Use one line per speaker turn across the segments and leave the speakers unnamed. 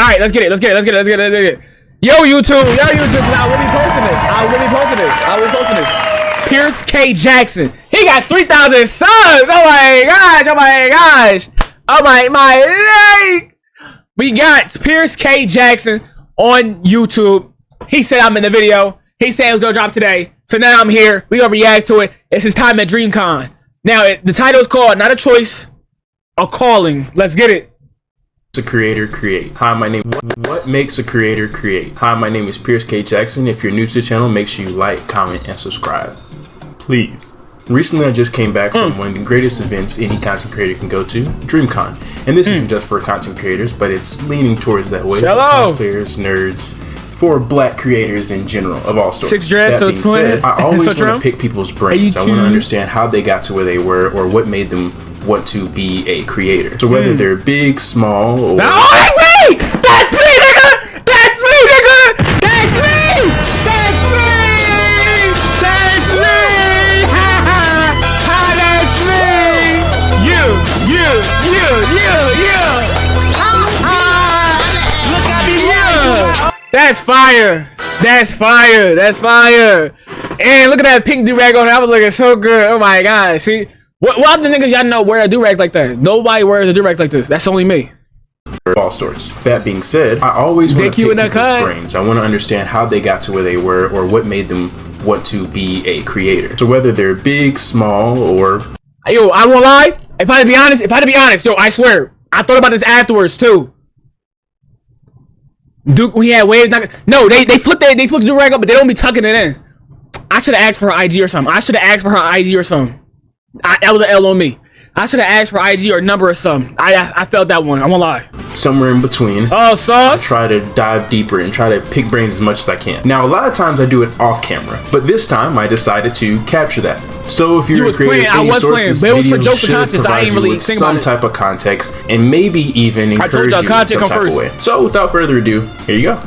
All right, let's get it. Let's get it. Let's get it. Let's get it. Let's get it. Yo, YouTube. Yo, YouTube. I will be posting this. I will be posting this. I will be posting this. Pierce K. Jackson. He got 3,000 subs. Oh my gosh. Oh my gosh. Oh my leg. We got Pierce K. Jackson on YouTube. He said I'm in the video. He said it was gonna drop today. So now I'm here. We gonna react to it. It's his time at Dreamcon. Now the title is called Not a Choice, a Calling. Let's get it.
A creator create. Hi, my name. What makes a creator create? Hi, my name is Pierce K. Jackson. If you're new to the channel, make sure you like, comment, and subscribe. Please. Recently, I just came back from one of the greatest events any content creator can go to, Dreamcon. And this isn't just for content creators, but it's leaning towards that way.
Hello.
Cosplayers, nerds, for black creators in general, of all sorts.
Six Dress,
that being
so
said, I always want to pick people's brains. I want to
DayQ.
understand how they got to where they were or what made them want to be a creator. So whether they're big, small, or...
Oh, that's me! That's me, nigga! That's me, nigga! That's me! That's me! That's me! Ha ha! Ha, that's me! Look at me, yeah! That's fire! That's fire! That's fire! And look at that pink do-rag on it. I was looking so good. Oh my god. See? What other niggas y'all know wear a do-rags like that? Nobody wears a do-rags like this. That's only me.
All sorts. That being said, I always want to pick people's brains. I want to understand how they got to where they were or what made them want to be a creator. So whether they're big, small, or...
Yo, I won't lie. If I had to be honest, yo, I swear, I thought about this afterwards too. Duke, we had waves. No, they flipped the do-rag up, but they don't be tucking it in. I should have asked for her IG or something. That was an L on me. I should have asked for IG or number or something. I felt that one. I won't lie.
Somewhere in between.
Oh, sauce.
I try to dive deeper and try to pick brains as much as I can. Now, a lot of times I do it off camera, but this time I decided to capture that. So if you're a creator of any sorts, this video should provide you with some type of context and maybe even encourage you in some type of way. So without further ado, here you go.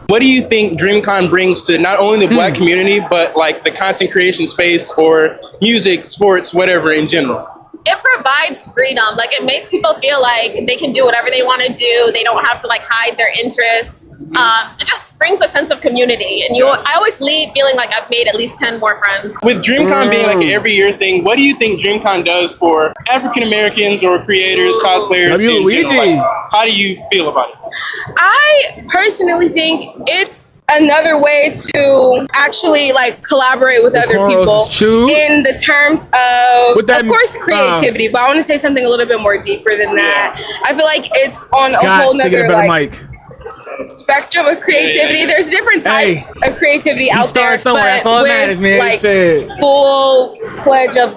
What do you think Dreamcon brings to not only the black community, but like the content creation space or music, sports, whatever in general?
It provides freedom. Like, it makes people feel like they can do whatever they want to do. They don't have to like hide their interests. It just brings a sense of community. And I always leave feeling like I've made at least 10 more friends.
With Dreamcon being like an every year thing, what do you think Dreamcon does for African Americans or creators, cosplayers in general? Like, how do you feel about it?
I personally think it's another way to actually like collaborate with other people in the terms of course, creativity, but I want to say something a little bit more deeper than that. I feel like it's on a whole nother like spectrum of creativity. There's different types of creativity out there, but with like full pledge of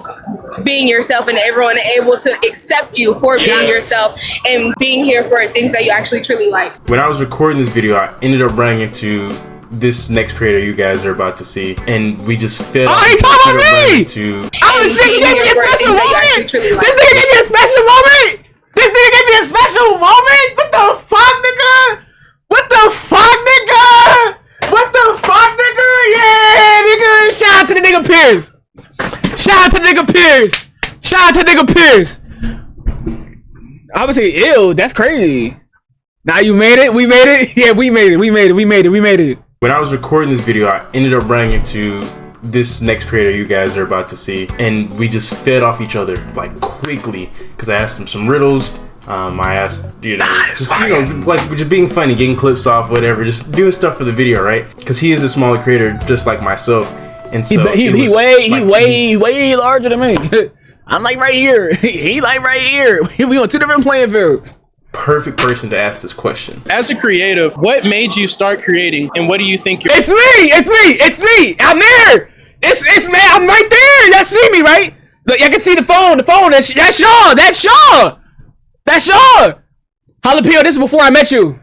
being yourself and everyone able to accept you for being yourself and being here for things that you actually truly like.
When I was recording this video, I ended up running into this next creator you guys are about to see, and we just fit.
Oh, he's talking about me! Oh shit, he gave me a special moment! This nigga gave me a special moment! This nigga gave me a special moment! What the fuck, nigga? What the fuck, nigga? What the fuck, nigga? Yeah, nigga! Shout out to the nigga Pierce! Shout out to the nigga Pierce! Shout out to the nigga Pierce! I would say, ew, that's crazy. Now you made it? We made it? Yeah, we made it.
When I was recording this video, I ended up running into this next creator you guys are about to see, and we just fed off each other like quickly because I asked him some riddles. I asked, like just being funny, getting clips off, whatever, just doing stuff for the video, right? Because he is a smaller creator just like myself, and so he way larger than me.
I'm like right here. He like right here. We on two different playing fields.
Perfect person to ask this question.
As a creative, what made you start creating, and what do you think you're...
It's me! I'm there! It's me! I'm right there! Y'all see me, right? Look, y'all can see the phone, that's Shaw! Jalapeno, this is before I met you.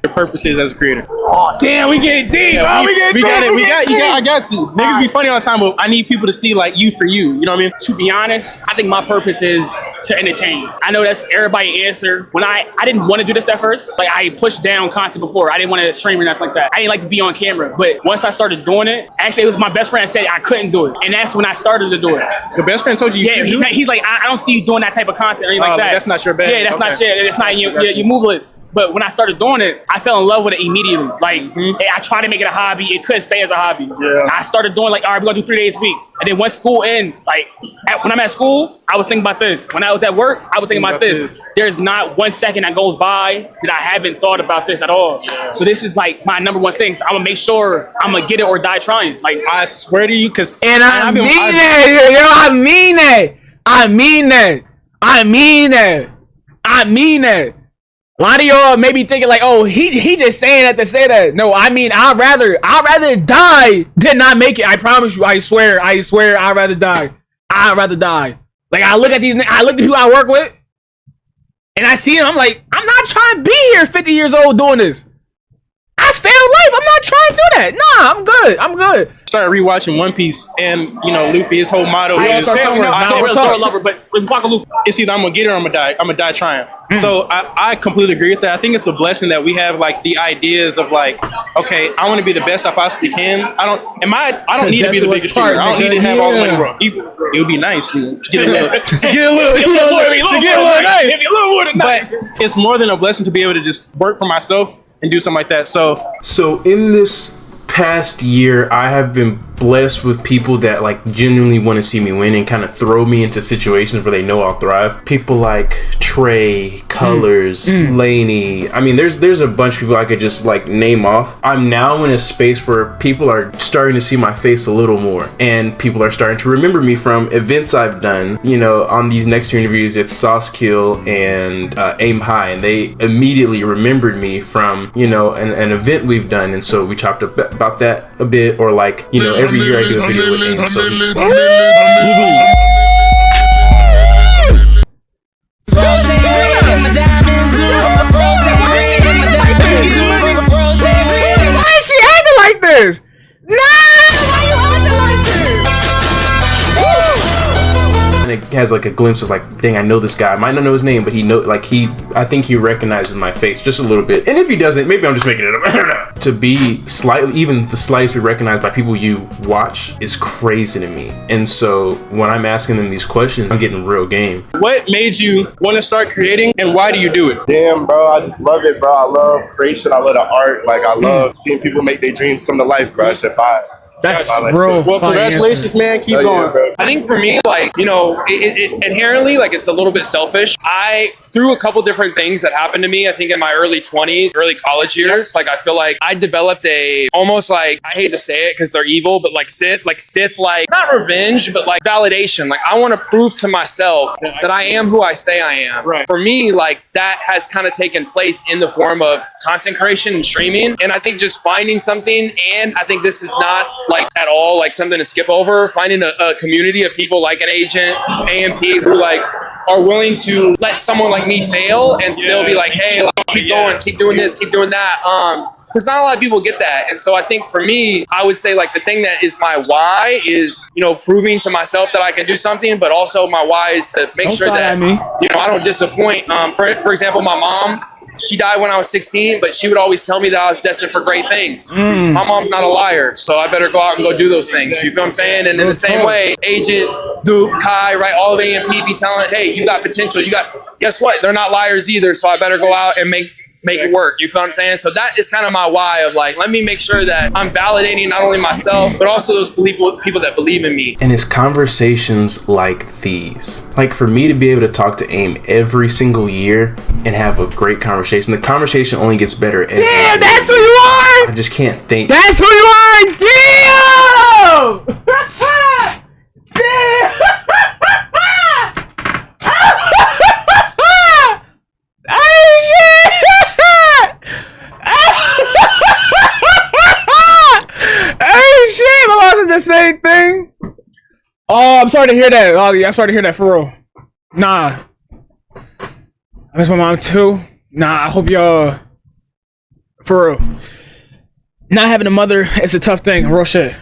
Your purpose is as a creator.
Oh damn, we get deep, bro.
I got to. Niggas be funny all the time, but I need people to see like you for you. You know what I mean?
To be honest, I think my purpose is to entertain. I know that's everybody's answer. When I didn't want to do this at first. Like, I pushed down content before. I didn't want to stream or nothing like that. I didn't like to be on camera. But once I started doing it, actually it was my best friend said I couldn't do it. And that's when I started to do it.
Your best friend told you you
he's like, I don't see you doing that type of content or anything like that.
That's not your best.
Yeah, that's not shit. It's not you moveless. But when I started doing it, I fell in love with it immediately. Like, I tried to make it a hobby. It couldn't stay as a hobby.
Yeah.
I started doing like, all right, we're gonna do 3 days a week. And then once school ends, like, when I'm at school, I was thinking about this. When I was at work, I was thinking about this. There's not 1 second that goes by that I haven't thought about this at all. So this is like my number one thing. So I'm gonna make sure I'm gonna get it or die trying. Like,
I swear to you, because
I mean that, yo, I mean that. I mean that. I mean that. I mean that. A lot of y'all may be thinking like, oh, he just saying that to say that. No, I mean, I'd rather die than not make it. I promise you. I swear, I'd rather die. I'd rather die. Like, I look at the people I work with, and I see them. I'm like, I'm not trying to be here 50 years old doing this. I failed life. I'm not trying to do that. Nah, I'm good. I'm good.
Started rewatching One Piece, and you know, Luffy, his whole motto is
I'm a lover, but Luffy.
it's either I'm gonna get it or I'm gonna die. I'm gonna die trying. So I completely agree with that. I think it's a blessing that we have like the ideas of like, okay, I want to be the best I possibly can. I don't need to be the biggest streamer. I don't need to have all the money, bro. It would be nice, you know, to get a little nice. But it's more than a blessing to be able to just work for myself and do something like that. So
in this past year, I have been blessed with people that like genuinely want to see me win and kind of throw me into situations where they know I'll thrive. People like Trey, Colors, Laney. I mean, there's a bunch of people I could just like name off. I'm now in a space where people are starting to see my face a little more, and people are starting to remember me from events I've done. You know, on these next two interviews, it's Sauce Kill and Aim High, and they immediately remembered me from, you know, an event we've done, and so we talked about that a bit. Or like, you know, every year I do a video with Aim, so
why is she acting like this? Nah, why you acting like this?
and it has like a glimpse of like, dang, I know this guy. I might not know his name, but I think he recognizes my face just a little bit. And if he doesn't, maybe I'm just making it up. I don't know. To be slightly, even the slightest bit recognized by people you watch is crazy to me. And so when I'm asking them these questions, I'm getting real game.
what made you want to start creating, and why do you do it?
Damn, bro, I just love it, bro. I love creation. I love the art. Like, I love seeing people make their dreams come to life, bro. That shit fire.
That's real.
Well, congratulations, man. Keep going.
Bro.
I think for me, like, you know, it inherently, like, it's a little bit selfish. Through a couple different things that happened to me, I think in my early 20s, early college years, like, I feel like I developed almost like, I hate to say it because they're evil, but like Sith, not revenge, but like validation. Like, I want to prove to myself that I am who I say I am.
Right.
For me, like, that has kind of taken place in the form of content creation and streaming. And I think just finding something, and I think this is not like at all like something to skip over, finding a community of people like an agent, AMP, who like are willing to let someone like me fail and still be like, hey, like, keep going, keep doing this, keep doing that. Because not a lot of people get that. And so I think for me, I would say like the thing that is my why is, you know, proving to myself that I can do something, but also my why is to make sure that, you know, I don't disappoint. For example, my mom, she died when I was 16, but she would always tell me that I was destined for great things. My mom's not a liar, so I better go out and go do those things. You feel what I'm saying? And in the same way, Agent, Duke, Kai, right, all of AMP be telling, hey, you got potential. Guess what? They're not liars either, so I better go out and make it work. You feel what I'm saying? So that is kind of my why of like, let me make sure that I'm validating not only myself, but also those people that believe in me.
And it's conversations like these. Like, for me to be able to talk to AIM every single year and have a great conversation, the conversation only gets better every year.
That's who you are!
I just can't think.
That's who you are! Damn! Damn! The same thing. Oh, I'm sorry to hear that. Oh, yeah, I'm sorry to hear that for real. Nah, I miss my mom too. Nah, I hope y'all, for real. Not having a mother is a tough thing. Real shit.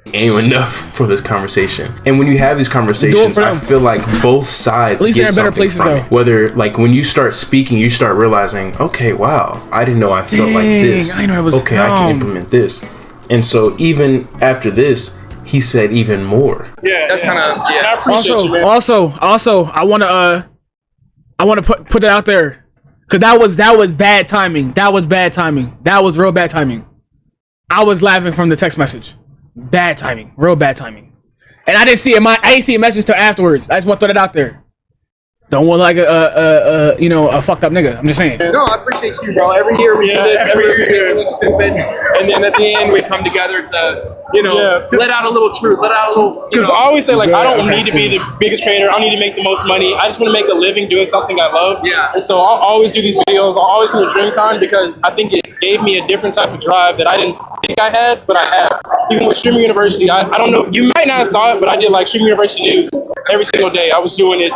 Ain't enough for this conversation. And when you have these conversations, I feel like both sides get something from it. Whether like when you start speaking, you start realizing, okay, wow, I didn't know I felt like this. I know it was okay. I can implement this. And so even after this, he said even more.
Yeah,
that's kind of,
I appreciate you, man.
Also, I want to put it out there. Cause that was bad timing. That was bad timing. That was real bad timing. I was laughing from the text message. Bad timing. Real bad timing. And I didn't see it. I didn't see a message till afterwards. I just want to throw that out there. Don't want like a fucked up nigga. I'm just saying.
No, I appreciate you, bro. Every year we do this. Every year we look stupid, and then at the end we come together to, let out a little truth, let out a little.
Because I always say like I don't need to be the biggest creator. I don't need to make the most money. I just want to make a living doing something I love.
Yeah.
And so I'll always do these videos. I'll always come to Dreamcon because I think it gave me a different type of drive that I didn't think I had, but I have. Even with Streaming University, I don't know. You might not have saw it, but I did like Streaming University news every single day. I was doing it.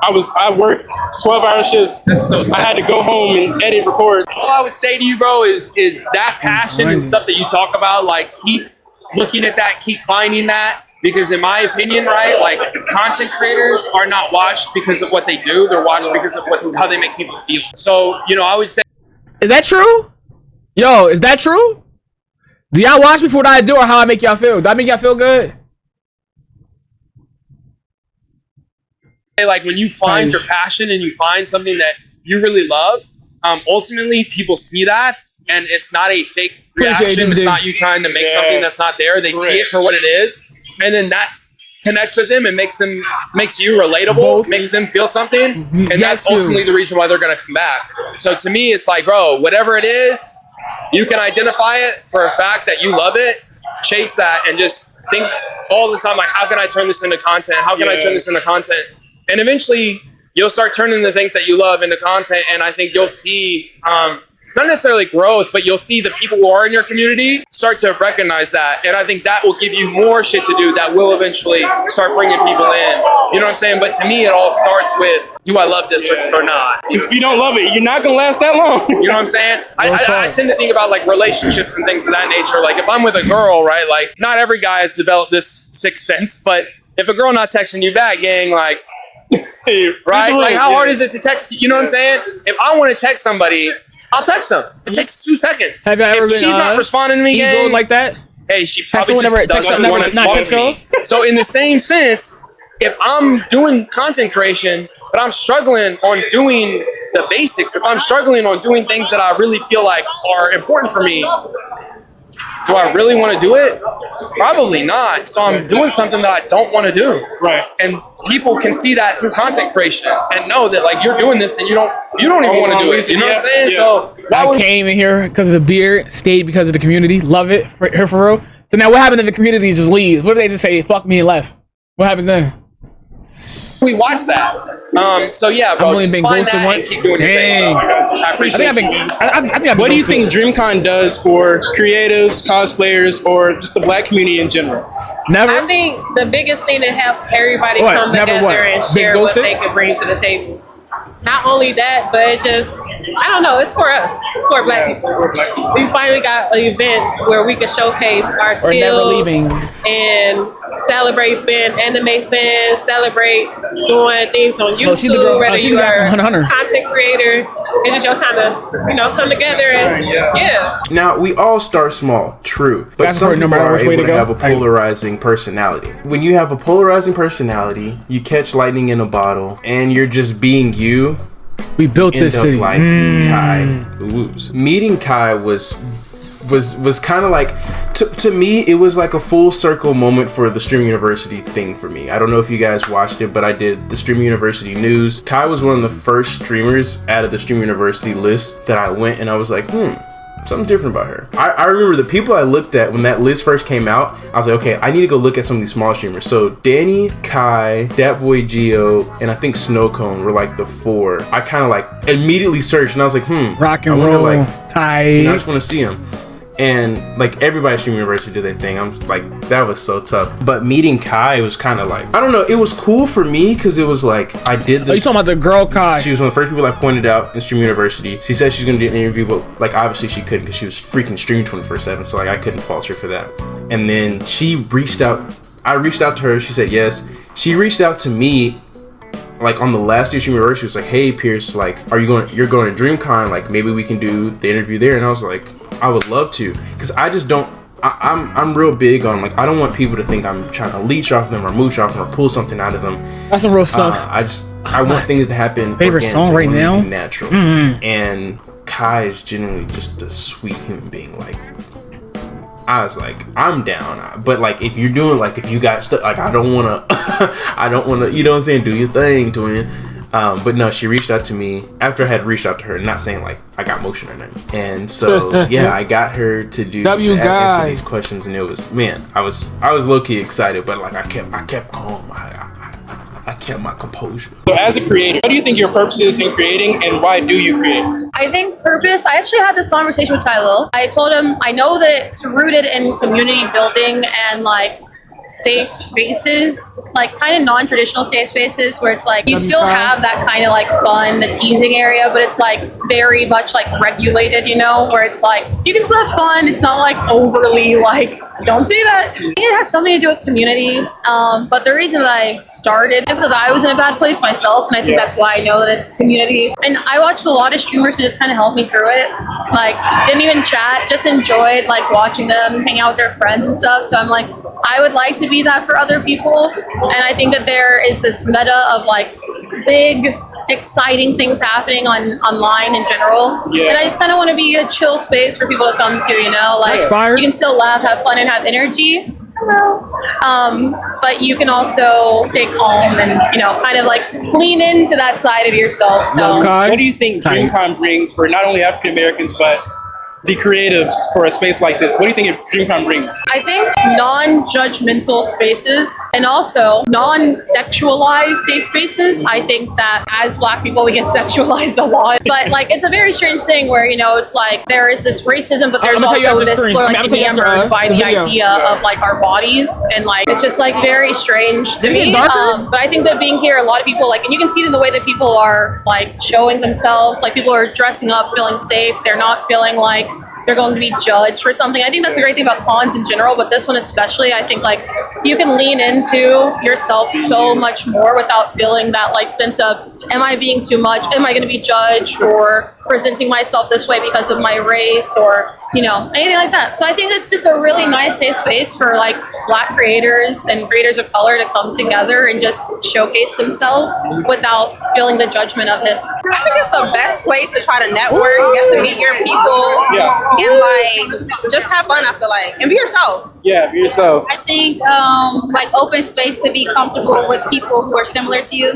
I worked 12-hour shifts.
That's so sad.
I had to go home and edit, record.
All I would say to you, bro, is that passion and stuff that you talk about, like keep looking at that, keep finding that. Because in my opinion, right, like content creators are not watched because of what they do. They're watched because of how they make people feel. So, I would say.
Is that true? Yo, is that true? Do y'all watch me for what I do or how I make y'all feel? Do I make y'all feel good?
Like when you find your passion and you find something that you really love, ultimately people see that and it's not a fake reaction. It's not you trying to make something that's not there. They see it for what it is, and then that connects with them and makes you relatable, makes them feel something, and that's ultimately the reason why they're gonna come back. So to me, it's like, bro, whatever it is, you can identify it for a fact that you love it, chase that, and just think all the time like, how can I turn this into content? How can I turn this into content? And eventually, you'll start turning the things that you love into content, and I think you'll see, not necessarily growth, but you'll see the people who are in your community start to recognize that. And I think that will give you more shit to do that will eventually start bringing people in. You know what I'm saying? But to me, it all starts with, do I love this or not?
If you don't love it, you're not going to last that long.
You know what I'm saying? I tend to think about like relationships and things of that nature. Like if I'm with a girl, right? Like not every guy has developed this sixth sense, but if a girl not texting you back, gang, like, right? Like how hard is it to text? You know what I'm saying? If I want to text somebody, I'll text them. It takes 2 seconds.
Have you ever
if
been,
she's not responding to me, gang,
like that?
Hey, she probably just doesn't want to talk to me. So in the same sense, if I'm doing content creation, but I'm struggling on doing the basics, if I'm struggling on doing things that I really feel like are important for me, do I really want to do it? Probably not. So I'm doing something that I don't want to do.
Right.
And people can see that through content creation and know that like you're doing this and you don't even want to do it. You know what I'm saying? So
I came in here because of the beer, stayed because of the community, love it for real. So now what happens if the community just leaves? What if they just say fuck me and left? What happens then?
We watch that. So yeah, bro, just find that and keep doing your thing. I appreciate it.
What do you think Dreamcon does for creatives, cosplayers, or just the black community in general?
Never.
I think the biggest thing that helps everybody come together and share what they can bring to the table. Not only that, but it's just, I don't know, it's for us. It's for black people. We finally got an event where we can showcase our skills and celebrate being anime fans, celebrate doing things on YouTube, whether you are a content creator. It's just your time to, come together and
Now, we all start small, true. But some people are able to have a polarizing personality. When you have a polarizing personality, you catch lightning in a bottle, and you're just being you.
We built this city.
Like Kai. Oops. Meeting Kai was kind of like, to me, it was like a full circle moment for the Streaming University thing for me. I don't know if you guys watched it, but I did the Streaming University news. Kai was one of the first streamers out of the Streaming University list that I went and I was like, something different about her. I remember the people I looked at when that list first came out. I was like, okay, I need to go look at some of these small streamers. So Danny, Kai, Dat Boy Geo, and I think Snowcone were like the 4. I kind of like immediately searched and I was like,
rock and roll, like, tight.
I just want to see him. And like everybody at Streaming University did their thing. I'm like, that was so tough. But meeting Kai was kind of like, I don't know, it was cool for me because it was like, I did this.
Oh, you talking about the girl Kai?
She was one of the first people I pointed out in Streaming University. She said she's gonna do an interview, but like obviously she couldn't because she was freaking streaming 24/7. So like I couldn't fault her for that. And then she reached out. I reached out to her. She said yes. She reached out to me. Like on the last day of Streaming University, she was like, "Hey Pierce, like, you're going to Dreamcon? Like, maybe we can do the interview there." And I was like, I would love to, because I just don't I'm real big on like I don't want people to think I'm trying to leech off them or mooch off them or pull something out of them.
That's some real stuff.
I want things to happen.
Favorite song right now?
Natural. And Kai is genuinely just a sweet human being. Like I was like, I'm down, but like if you're doing like if you got stuff like I don't wanna you know what I'm saying, do your thing, twin. But no, she reached out to me after I had reached out to her, not saying like I got motion or nothing. And so yeah, I got her to answer these questions, and it was, man, I was low key excited, but like I kept calm. I kept my composure.
So as a creator, what do you think your purpose is in creating, and why do you create?
I think purpose, I actually had this conversation with Tylo. I told him, I know that it's rooted in community building and like safe spaces, like kind of non-traditional safe spaces where it's like you still have that kind of like fun, the teasing area, but it's like very much like regulated, you know, where it's like you can still have fun. It's not like overly like, don't say that. I think it has something to do with community. But the reason that I started just because I was in a bad place myself, and I think that's why I know that it's community. And I watched a lot of streamers to just kind of help me through it. Like didn't even chat, just enjoyed like watching them hang out with their friends and stuff. So I'm like, I would like to be that for other people. And I think that there is this meta of like big, exciting things happening online in general. And I just kind of want to be a chill space for people to come to, you know, like you can still laugh, have fun, and have energy. But you can also stay calm and, you know, kind of like lean into that side of yourself. So
what do you think Dreamcon brings for not only African Americans, but the creatives for a space like this? What do you think Dreamcon brings? I think non-judgmental spaces and also non-sexualized safe spaces. I think that as Black people, we get sexualized a lot. But like, it's a very strange thing where, you know, it's like there is this racism, but there's also this we're like enamored by the idea of like our bodies. And like, it's just like very strange to me. But I think that being here, a lot of people like, and you can see it in the way that people are like showing themselves, like people are dressing up, feeling safe. They're not feeling like they're going to be judged for something. I think that's a great thing about cons in general, but this one especially, I think like you can lean into yourself so much more without feeling that like sense of, am I being too much? Am I going to be judged for presenting myself this way because of my race or, you know, anything like that. So I think it's just a really nice safe space for like Black creators and creators of color to come together and just showcase themselves without feeling the judgment of it.
I think it's the best place to try to network, get to meet your people, and like just have fun. I feel like, and be yourself.
Yeah, be yourself.
I think like open space to be comfortable with people who are similar to you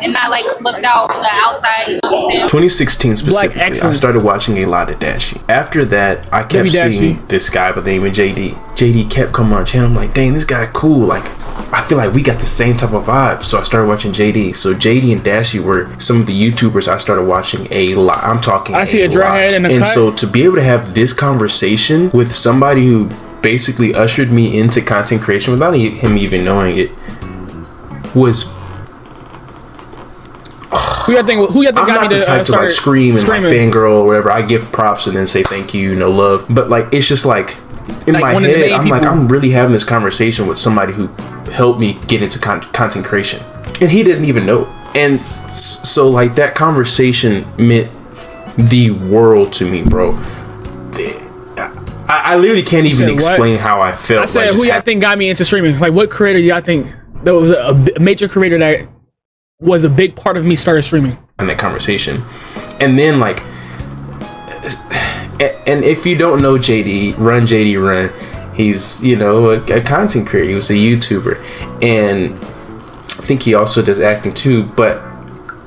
and not like looked out on the outside. You know what I'm saying?
2016 specifically, I started watching a lot of Dashie. After that, I kept seeing this guy by the name of JD. JD kept coming on channel. I'm like, dang, this guy cool. Like, I feel like we got the same type of vibe. So I started watching JD. So JD and Dashie were some of the YouTubers I started watching a lot. I'm talking I see a dry head in the cut. So to be able to have this conversation with somebody who basically ushered me into content creation without him even knowing it was...
Who you think
I'm not the type to like scream and like fangirl or whatever. I give props and then say thank you, no love. But like, it's just like in like my head, I'm like, I'm really having this conversation with somebody who helped me get into content creation, and he didn't even know. And so like that conversation meant the world to me, bro. I literally can't even explain how I felt.
I said, like, who y'all think got me into streaming? Like, what creator y'all think that was a major creator that was a big part of me started streaming?
In that conversation. And then like, and if you don't know JD Run, he's, you know, a content creator. He was a YouTuber, and I think he also does acting too. But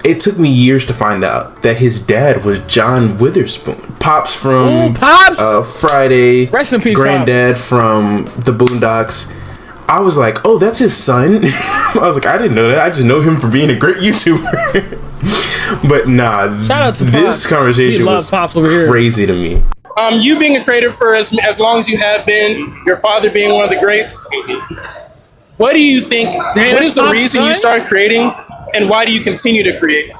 it took me years to find out that his dad was John Witherspoon, Pops from Friday,
rest in peace,
Granddad from the Boondocks. I was like, oh, that's his son. I was like, I didn't know that. I just know him for being a great YouTuber. But nah,
shout out to
this conversation was crazy to me.
You being a creator for as long as you have been, your father being one of the greats, what do you think, what is the reason you started creating, and why do you continue to create?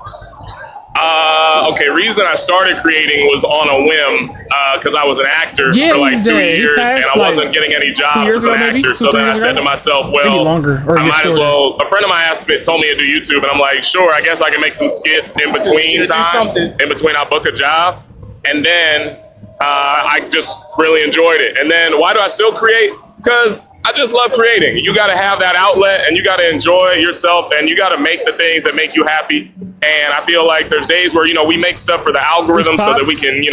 Okay, reason I started creating was on a whim because I was an actor for like 2 years and I wasn't getting any jobs as an actor. So then I said to myself, well, I might as well. A friend of mine told me to do YouTube, and I'm like, sure, I guess I can make some skits in between time, in between I book a job. And then I just really enjoyed it. And then why do I still create? Because I just love creating. You got to have that outlet, and you got to enjoy yourself, and you got to make the things that make you happy. And I feel like there's days where, we make stuff for the algorithm so that we can,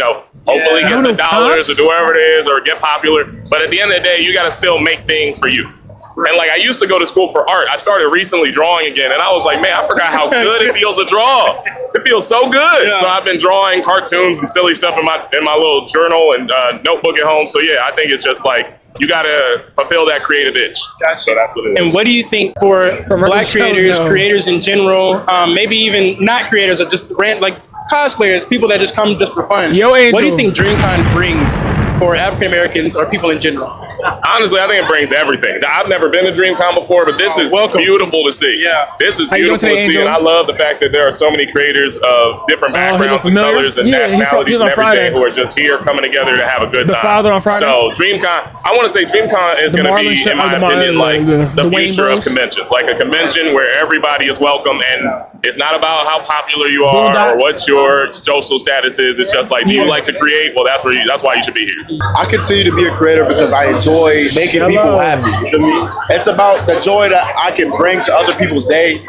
hopefully get the dollars or do whatever it is or get popular. But at the end of the day, you got to still make things for you. And like, I used to go to school for art. I started recently drawing again, and I was like, man, I forgot how good it feels to draw. It feels so good. Yeah. So I've been drawing cartoons and silly stuff in my little journal and notebook at home. So yeah, I think it's just like, you gotta fulfill that creative itch. Gotcha. So that's what it is.
And what do you think for Black creators, creators in general, maybe even not creators, or just like cosplayers, people that just come just for fun? What do you think Dreamcon brings for African Americans or people in general?
Honestly, I think it brings everything. I've never been to Dreamcon before, but this is beautiful to see. Yeah, this is beautiful to see, and I love the fact that there are so many creators of different backgrounds and colors and nationalities and everything who are just here coming together to have a good time. So Dreamcon, I want to say Dreamcon is going to be, in my opinion, like the future of conventions. Like a convention where everybody is welcome, and it's not about how popular you are or what your social status is. It's just like, do you like to create? Well, that's why you should be here.
I continue to be a creator because I enjoy making people happy. You feel me? It's about the joy that I can bring to other people's day.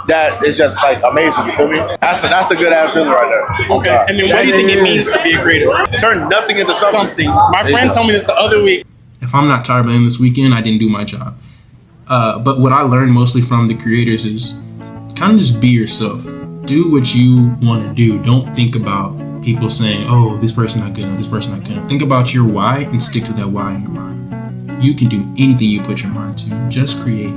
That is just like amazing. You feel me? That's the good ass feeling right there.
Okay. And then what do you think it means to be a creator?
Turn nothing into something.
My friend told me this the other week.
If I'm not tired by the end of this weekend, I didn't do my job. But what I learned mostly from the creators is kind of just be yourself. Do what you want to do. Don't think about people saying, oh, this person not good enough, this person not good enough. Think about your why and stick to that why in your mind. You can do anything you put your mind to. Just create.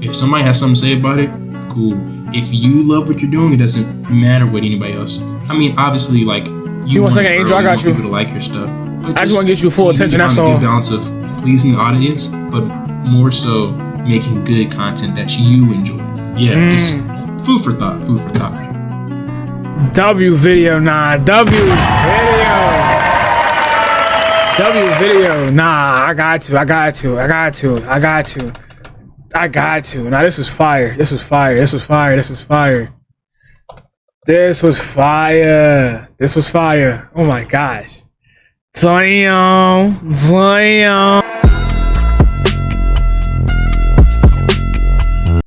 If somebody has something to say about it, cool. If you love what you're doing, it doesn't matter what anybody else. I mean, obviously, like, you want
Angel, I got you.
People to like your stuff.
I just want to get you full attention. That's all.
A good balance of pleasing the audience, but more so making good content that you enjoy. Yeah, just food for thought. Food for thought.
W video, nah. W video, nah. I got to. Nah, this was fire. This was fire. Oh my gosh. Damn.